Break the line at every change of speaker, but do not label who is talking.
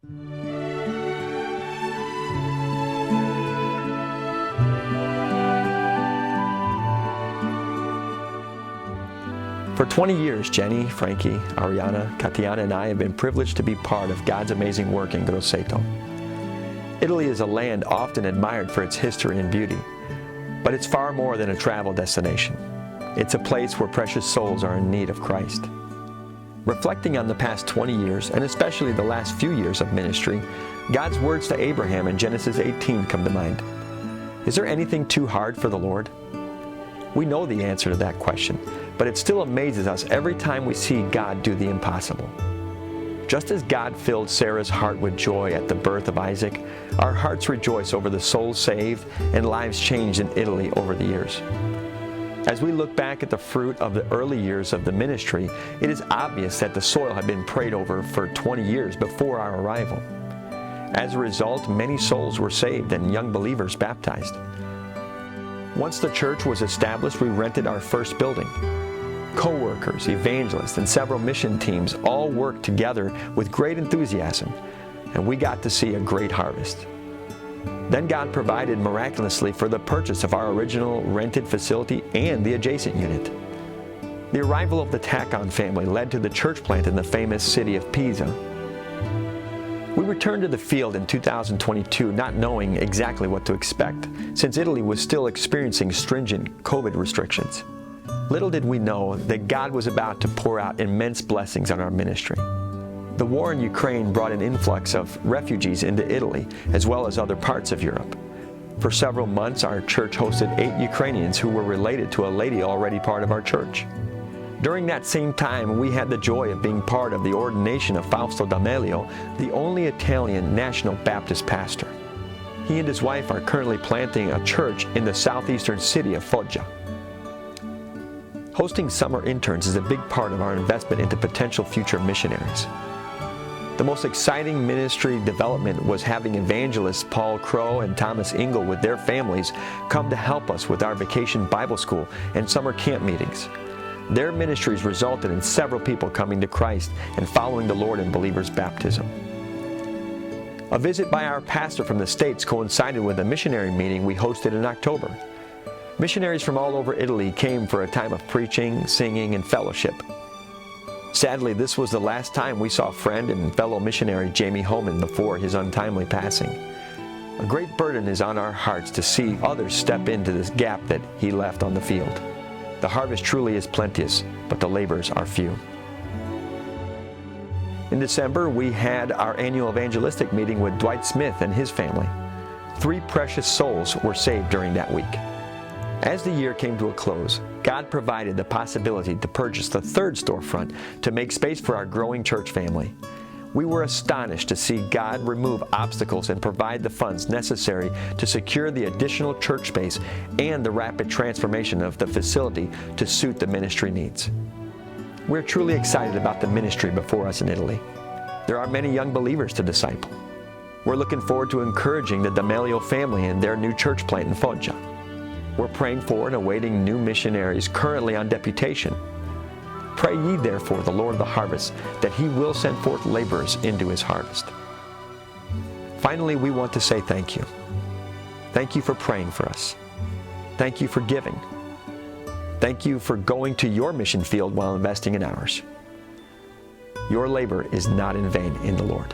For 20 years, Jenny, Frankie, Ariana, Katiana, and I have been privileged to be part of God's amazing work in Grosseto. Italy is a land often admired for its history and beauty, but it's far more than a travel destination. It's a place where precious souls are in need of Christ. Reflecting on the past 20 years, and especially the last few years of ministry, God's words to Abraham in Genesis 18 come to mind. Is there anything too hard for the Lord? We know the answer to that question, but it still amazes us every time we see God do the impossible. Just as God filled Sarah's heart with joy at the birth of Isaac, our hearts rejoice over the souls saved and lives changed in Italy over the years. As we look back at the fruit of the early years of the ministry, it is obvious that the soil had been prayed over for 20 years before our arrival. As a result, many souls were saved and young believers baptized. Once the church was established, we rented our first building. Co-workers, evangelists, and several mission teams all worked together with great enthusiasm, and we got to see a great harvest. Then God provided miraculously for the purchase of our original rented facility and the adjacent unit. The arrival of the Tacon family led to the church plant in the famous city of Pisa. We returned to the field in 2022 not knowing exactly what to expect, since Italy was still experiencing stringent COVID restrictions. Little did we know that God was about to pour out immense blessings on our ministry. The war in Ukraine brought an influx of refugees into Italy, as well as other parts of Europe. For several months, our church hosted 8 Ukrainians who were related to a lady already part of our church. During that same time, we had the joy of being part of the ordination of Fausto D'Amelio, the only Italian National Baptist pastor. He and his wife are currently planting a church in the southeastern city of Foggia. Hosting summer interns is a big part of our investment into potential future missionaries. The most exciting ministry development was having evangelists Paul Crow and Thomas Ingle with their families come to help us with our vacation Bible school and summer camp meetings. Their ministries resulted in several people coming to Christ and following the Lord in believers' baptism. A visit by our pastor from the States coincided with a missionary meeting we hosted in October. Missionaries from all over Italy came for a time of preaching, singing, and fellowship. Sadly, this was the last time we saw friend and fellow missionary Jamie Holman before his untimely passing. A great burden is on our hearts to see others step into this gap that he left on the field. The harvest truly is plenteous, but the laborers are few. In December, we had our annual evangelistic meeting with Dwight Smith and his family. 3 precious souls were saved during that week. As the year came to a close, God provided the possibility to purchase the 3rd storefront to make space for our growing church family. We were astonished to see God remove obstacles and provide the funds necessary to secure the additional church space and the rapid transformation of the facility to suit the ministry needs. We're truly excited about the ministry before us in Italy. There are many young believers to disciple. We're looking forward to encouraging the D'Amelio family in their new church plant in Foggia. We're praying for and awaiting new missionaries currently on deputation. Pray ye therefore the Lord of the harvest, that he will send forth laborers into his harvest. Finally, we want to say thank you. Thank you for praying for us. Thank you for giving. Thank you for going to your mission field while investing in ours. Your labor is not in vain in the Lord.